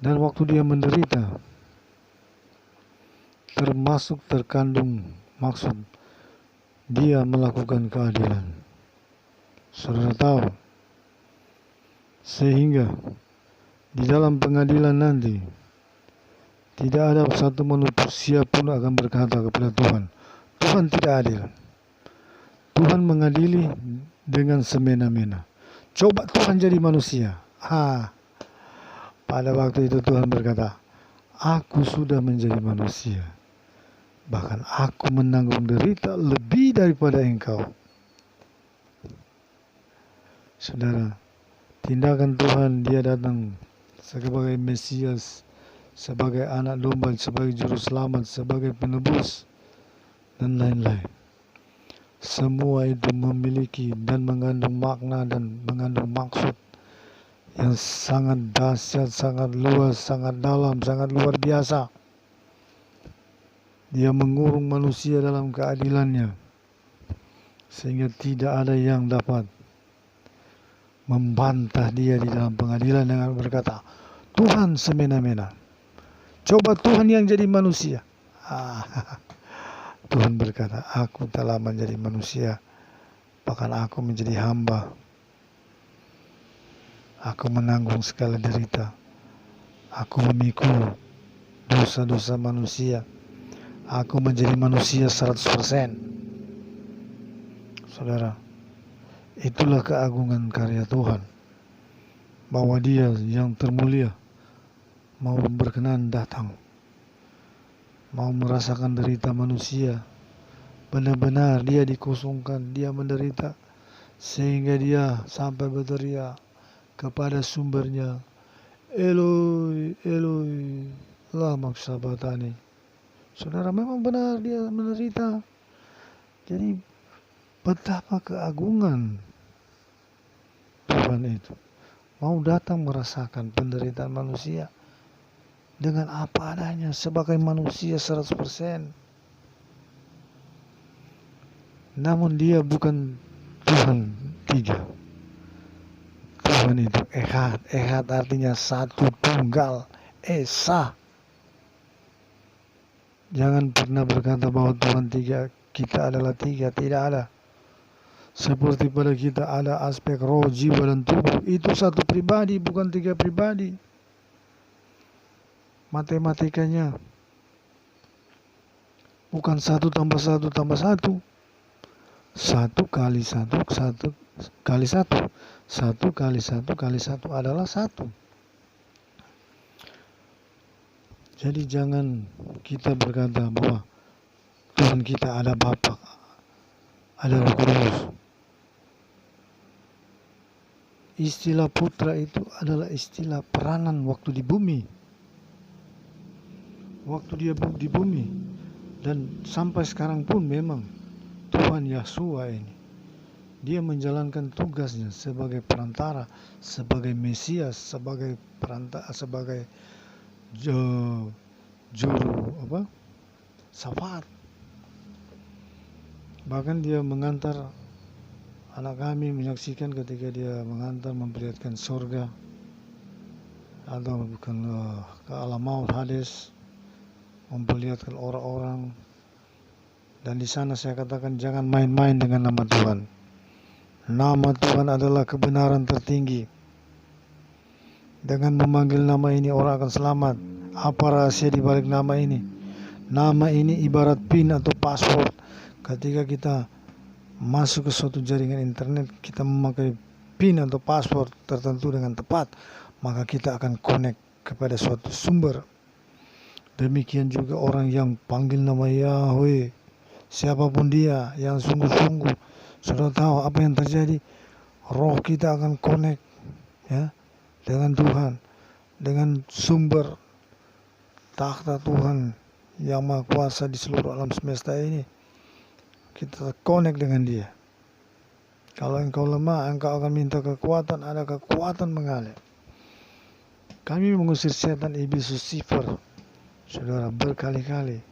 Dan waktu dia menderita, termasuk terkandung maksud dia melakukan keadilan. Saudara tahu, sehingga di dalam pengadilan nanti tidak ada satu manusia pun akan berkata kepada Tuhan, Tuhan tidak adil. Tuhan mengadili dengan semena-mena. Coba Tuhan jadi manusia. Pada waktu itu Tuhan berkata, aku sudah menjadi manusia. Bahkan aku menanggung derita lebih daripada engkau. Saudara, tindakan Tuhan, dia datang sebagai Mesias, sebagai anak domba, sebagai juru selamat, sebagai penebus, dan lain-lain. Semua itu memiliki dan mengandung makna dan mengandung maksud yang sangat dahsyat, sangat luas, sangat dalam, sangat luar biasa. Dia mengurung manusia dalam keadilannya, sehingga tidak ada yang dapat membantah dia di dalam pengadilan dengan berkata, Tuhan semena-mena. Coba Tuhan yang jadi manusia. Tuhan berkata, aku telah menjadi manusia, bahkan aku menjadi hamba. Aku menanggung segala derita. Aku memikul dosa-dosa manusia. Aku menjadi manusia 100%. Saudara, itulah keagungan karya Tuhan, bahwa Dia yang termulia mau berkenan datang, mau merasakan derita manusia. Benar-benar Dia dikosongkan, Dia menderita, sehingga Dia sampai berteriak kepada sumbernya, Eloi, Eloi, lama sabachthani. Saudara, memang benar Dia menderita. Jadi betapa keagungan Tuhan itu, mau datang merasakan penderitaan manusia dengan apa adanya sebagai manusia 100%. Namun Dia bukan Tuhan tiga. Tuhan itu Echad. Echad artinya satu, tunggal, Esa. Jangan pernah berkata bahwa Tuhan tiga, kita adalah tiga. Tidak ada. Seperti pada kita ada aspek roh, jiwa, dan tubuh. Itu satu pribadi, bukan tiga pribadi. Matematikanya bukan 1 tambah 1 tambah 1. 1 kali 1, 1 kali 1. 1 kali 1 kali 1 adalah 1. Jadi jangan kita berkata bahwa Tuhan kita ada Bapa, ada Roh Kudus. Istilah putra itu adalah istilah peranan waktu di bumi. Waktu Dia di bumi. Dan sampai sekarang pun memang Tuhan Yahshua ini, Dia menjalankan tugasnya sebagai perantara, sebagai Mesias, sebagai perantara, sebagai juru syafaat. Bahkan Dia mengantar anak kami menyaksikan ketika Dia mengantar, memperlihatkan surga atau bukan ke alam maut, Hades, memperlihatkan orang-orang. Dan di sana saya katakan, jangan main-main dengan nama Tuhan. Nama Tuhan adalah kebenaran tertinggi. Dengan memanggil nama ini orang akan selamat. Apa rahasia di balik nama ini? Nama ini ibarat PIN atau password. Ketika kita masuk ke suatu jaringan internet, kita memakai PIN atau password tertentu dengan tepat, maka kita akan connect kepada suatu sumber. Demikian juga orang yang panggil nama Yahweh, siapapun dia, yang sungguh-sungguh, sudah tahu apa yang terjadi, roh kita akan connect, ya, dengan Tuhan, dengan sumber takhta Tuhan yang maha kuasa di seluruh alam semesta ini. Kita connect dengan Dia. Kalau engkau lemah, engkau akan minta kekuatan, ada kekuatan mengalir. Kami mengusir setan, iblis, Lucifer, saudara, berkali-kali.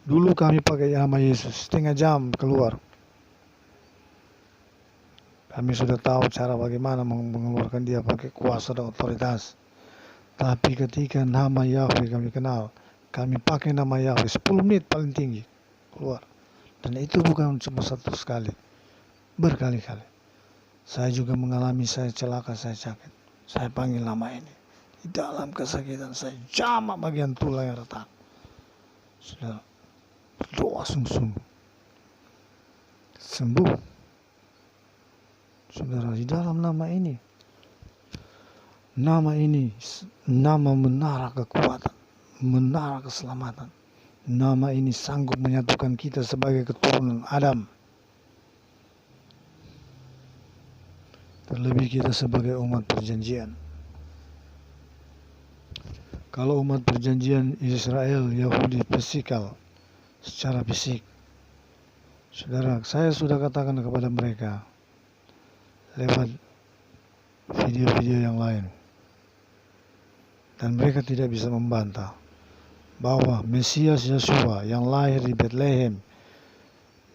Dulu kami pakai nama Yesus, setengah jam keluar. Kami sudah tahu cara bagaimana mengeluarkan dia pakai kuasa dan otoritas. Tapi ketika nama Yahweh kami kenal, kami pakai nama Yahweh 10 menit paling tinggi keluar. Dan itu bukan cuma satu sekali, berkali-kali. Saya juga mengalami, saya celaka, saya sakit. Saya panggil nama ini. Di dalam kesakitan saya jamak bagian tulang yang retak. Sudah doa sungguh-sungguh, sembuh. Saudara, di dalam nama ini nama menara kekuatan, menara keselamatan. Nama ini sanggup menyatukan kita sebagai keturunan Adam. terlebih kita sebagai umat perjanjian. Kalau umat perjanjian Israel, Yahudi fisikal, secara fisik, saudara, saya sudah katakan kepada mereka lewat video-video yang lain, dan mereka tidak bisa membantah bahwa Mesias Yeshua yang lahir di Bethlehem,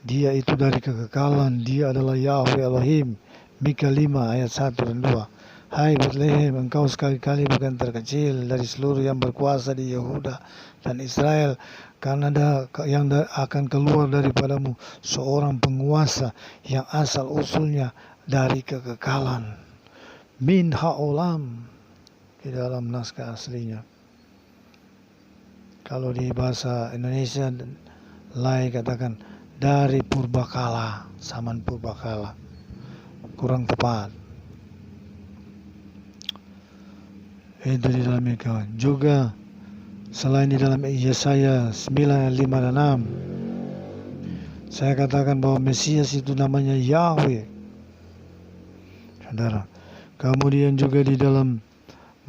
dia itu dari kekekalan, dia adalah Yahweh Elohim. Mika 5 ayat 1 dan 2. Hai Bethlehem, engkau sekali-kali bukan terkecil dari seluruh yang berkuasa di Yehuda dan Israel, karena yang akan keluar daripadamu seorang penguasa yang asal usulnya dari kekekalan. Min ha'olam, di dalam naskah aslinya. Kalau di bahasa Indonesia lain katakan dari purbakala, zaman purbakala, kurang tepat. Itu di dalam mereka. Juga selain di dalam Yesaya 9, 5 dan 6, saya katakan bahwa Mesias itu namanya Yahweh, saudara. Kemudian juga di dalam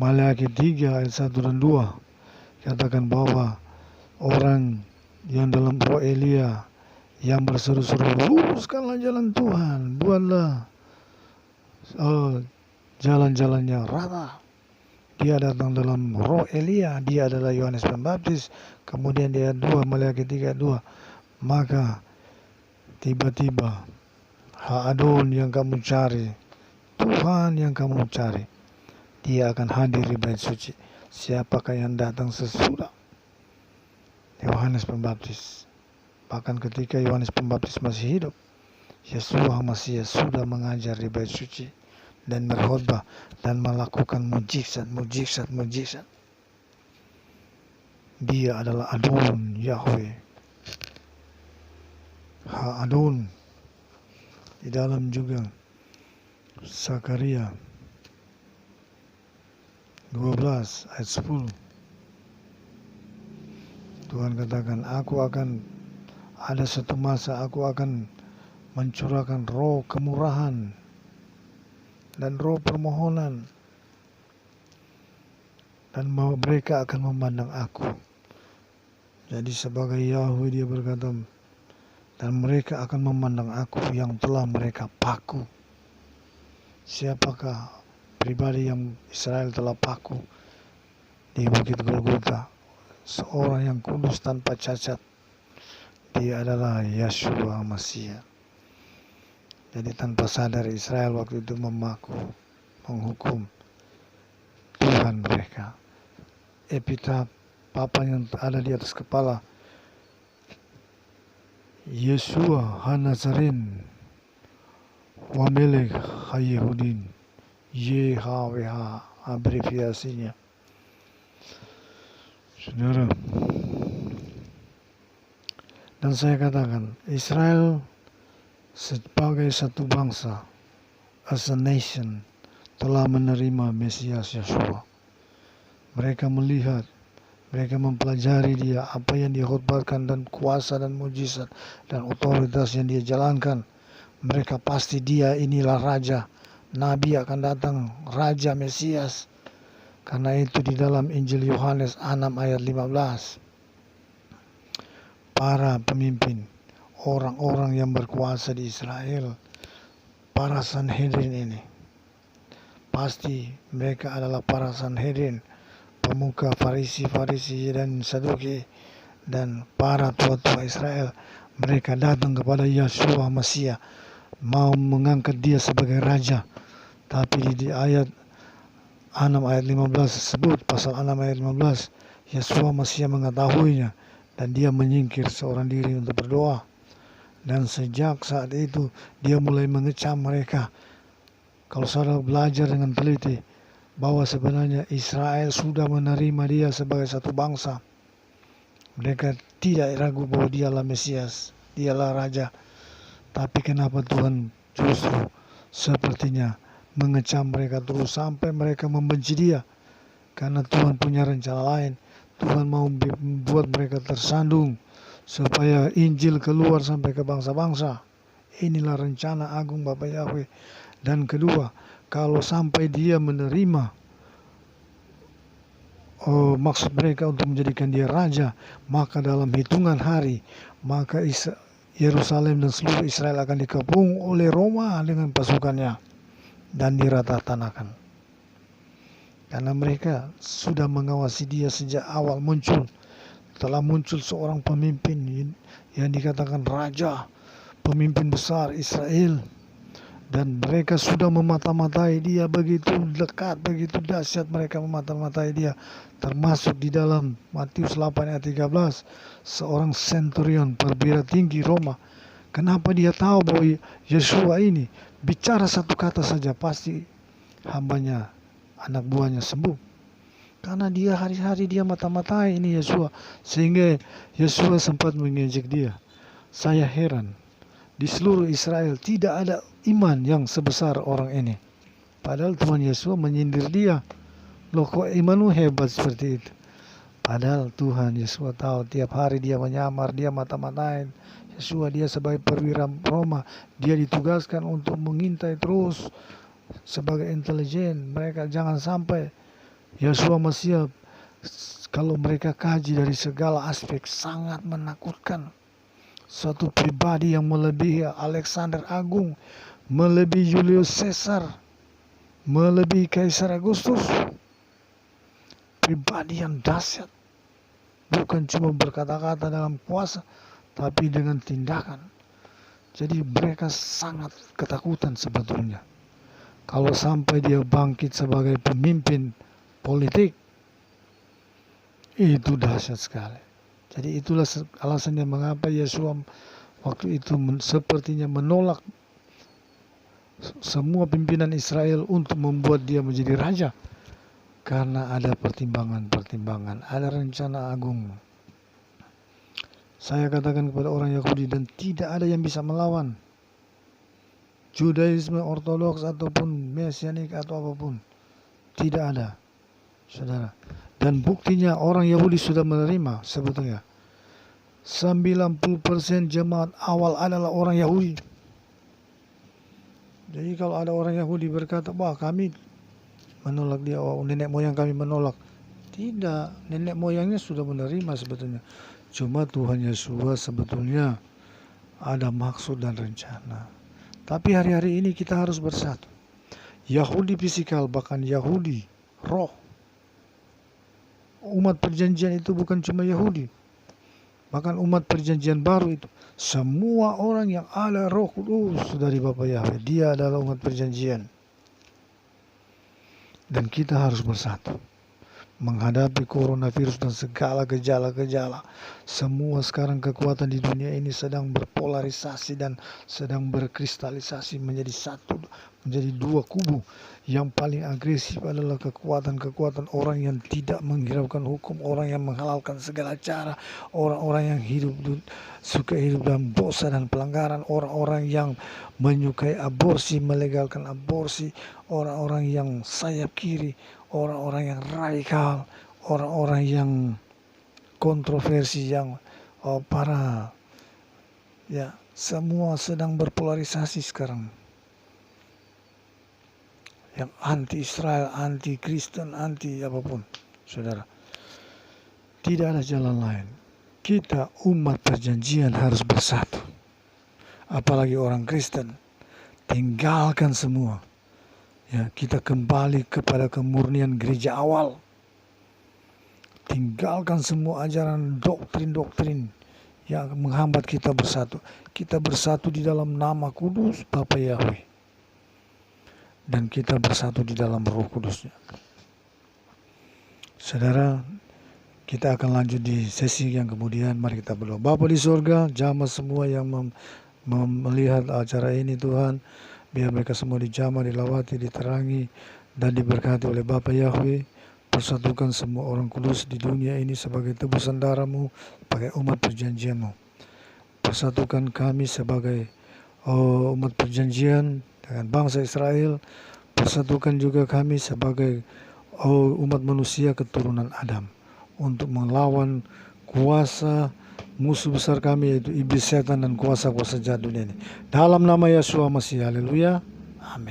Maleakhi 3 ayat 1 dan 2, katakan bahwa orang yang dalam roh Elia yang berseru-seru, luruskanlah jalan Tuhan, buatlah jalan-jalannya rata. Dia datang dalam roh Elia, dia adalah Yohanes Pembaptis. Kemudian di ayat 2, Maleakhi 3 ayat 2, maka tiba-tiba Ha'adon yang kamu cari, Tuhan yang kamu cari, dia akan hadir di bait suci. Siapakah yang datang sesudah Yohanes Pembaptis? Bahkan ketika Yohanes Pembaptis masih hidup, Yeshua Masih sudah mengajar di bait suci dan berkhotbah dan melakukan mujizat. Dia adalah Adon Yahweh, Ha'adon. Di dalam juga Zakaria 12 ayat 10, Tuhan katakan, ada satu masa aku akan mencurahkan roh kemurahan dan roh permohonan, dan mereka akan memandang aku. Jadi sebagai Yahweh dia berkata, dan mereka akan memandang aku yang telah mereka paku. Siapakah pribadi yang Israel telah paku di Bukit Golgota? Seorang yang kudus tanpa cacat. Dia adalah Yeshua Masih. Jadi tanpa sadar Israel waktu itu menghukum Tuhan mereka. Epitaf papan yang ada di atas kepala, Yeshua HaNazarin wa Melech HaYehudin, YHWH abreviasinya. Saudara, dan saya katakan Israel sebagai satu bangsa, as a nation, telah menerima Mesias Yeshua. Mereka melihat, mereka mempelajari dia, apa yang dia khotbahkan, dan kuasa dan mujizat dan otoritas yang dia jalankan. Mereka pasti dia inilah Raja. Nabi akan datang, Raja Mesias. Karena itu di dalam Injil Yohanes 6 ayat 15, para pemimpin, orang-orang yang berkuasa di Israel, para Sanhedrin ini, pasti mereka adalah para Sanhedrin, pemuka Farisi dan Saduki, dan para tua-tua Israel. Mereka datang kepada Yeshua Masih, mau mengangkat dia sebagai raja. Tapi di ayat 6 ayat 15 tersebut, pasal 6 ayat 15, Yeshua Masih mengetahuinya, dan dia menyingkir seorang diri untuk berdoa. Dan sejak saat itu dia mulai mengecam mereka. Kalau saudara belajar dengan teliti bahwa sebenarnya Israel sudah menerima dia sebagai satu bangsa, mereka tidak ragu bahwa dialah Mesias, dialah Raja. Tapi kenapa Tuhan justru sepertinya mengecam mereka terus sampai mereka membenci dia? Karena Tuhan punya rencana lain. Tuhan mau membuat mereka tersandung supaya Injil keluar sampai ke bangsa-bangsa. Inilah rencana agung Bapa Yahweh. Dan kedua, kalau sampai dia menerima maksud mereka untuk menjadikan dia raja, maka dalam hitungan hari, maka Yerusalem dan seluruh Israel akan dikepung oleh Roma dengan pasukannya dan diratatanahkan. Karena mereka sudah mengawasi dia sejak awal muncul. Telah muncul seorang pemimpin yang dikatakan raja, pemimpin besar Israel. Dan mereka sudah memata-matai dia begitu dekat, begitu dahsyat mereka memata-matai dia. Termasuk di dalam Matius 8 ayat 13, seorang centurion perwira tinggi Roma. Kenapa dia tahu bahwa Yeshua ini bicara satu kata saja pasti hambanya, anak buahnya sembuh? Karena dia hari-hari dia mata-matai ini Yeshua, sehingga Yeshua sempat mengejek dia. Saya heran, di seluruh Israel tidak ada iman yang sebesar orang ini. Padahal Tuhan Yesus menyindir dia. Loh, kok imanmu hebat seperti itu? Padahal Tuhan Yesus tahu tiap hari dia menyamar, dia mata-matain Yesus. Dia sebagai perwira Roma, dia ditugaskan untuk mengintai terus sebagai intelijen. Mereka jangan sampai Yesus Mesias, kalau mereka kaji dari segala aspek, sangat menakutkan. Suatu pribadi yang melebihi Alexander Agung, melebihi Julius Caesar, melebihi Kaisar Agustus. Pribadi yang dahsyat, bukan cuma berkata-kata dalam puasa, tapi dengan tindakan. Jadi mereka sangat ketakutan sebetulnya. Kalau sampai dia bangkit sebagai pemimpin politik, itu dahsyat sekali. Jadi itulah alasannya mengapa Yeshua waktu itu sepertinya menolak semua pimpinan Israel untuk membuat dia menjadi raja. Karena ada pertimbangan-pertimbangan, ada rencana agung. Saya katakan kepada orang Yahudi, dan tidak ada yang bisa melawan Judaisme ortodoks ataupun mesianik atau apapun. Tidak ada, saudara. Dan buktinya orang Yahudi sudah menerima sebetulnya. 90% jemaat awal adalah orang Yahudi. Jadi kalau ada orang Yahudi berkata, wah kami menolak dia, oh, nenek moyang kami menolak. Tidak, nenek moyangnya sudah menerima sebetulnya. Cuma Tuhan Yesus sebetulnya ada maksud dan rencana. Tapi hari-hari ini kita harus bersatu. Yahudi fisikal, bahkan Yahudi roh. Umat perjanjian itu bukan cuma Yahudi, bahkan umat perjanjian baru itu semua orang yang ada Roh Kudus dari Bapa Yahweh, dia adalah umat perjanjian. Dan kita harus bersatu menghadapi coronavirus dan segala gejala-gejala. Semua sekarang kekuatan di dunia ini sedang berpolarisasi dan sedang berkristalisasi menjadi satu, menjadi dua kubu. Yang paling agresif adalah kekuatan-kekuatan orang yang tidak menghiraukan hukum, orang yang menghalalkan segala cara, orang-orang yang suka hidup dalam dosa dan pelanggaran, orang-orang yang menyukai aborsi, melegalkan aborsi, orang-orang yang sayap kiri, orang-orang yang radikal, orang-orang yang kontroversi, yang semua sedang berpolarisasi sekarang. Yang anti-Israel, anti-Kristen, anti apapun, saudara. Tidak ada jalan lain. Kita umat perjanjian harus bersatu. Apalagi orang Kristen, tinggalkan semua. Ya, kita kembali kepada kemurnian gereja awal. Tinggalkan semua ajaran doktrin-doktrin yang menghambat kita bersatu. Kita bersatu di dalam nama kudus Bapa Yahweh. Dan kita bersatu di dalam Roh Kudusnya. Saudara, kita akan lanjut di sesi yang kemudian. Mari kita berdoa. Bapa di sorga, jamah semua yang melihat acara ini Tuhan, biar mereka semua dijamah, dilawati, diterangi, dan diberkati oleh Bapa Yahweh. Persatukan semua orang kudus di dunia ini sebagai tebusan darah-Mu, sebagai umat perjanjian-Mu. Persatukan kami sebagai umat perjanjian dengan bangsa Israel. Persatukan juga kami sebagai umat manusia keturunan Adam untuk melawan kuasa musuh besar kami, yaitu iblis, setan, dan kuasa-kuasa jahat dunia ini. Dalam nama Yeshua Masih, haleluya. Amin.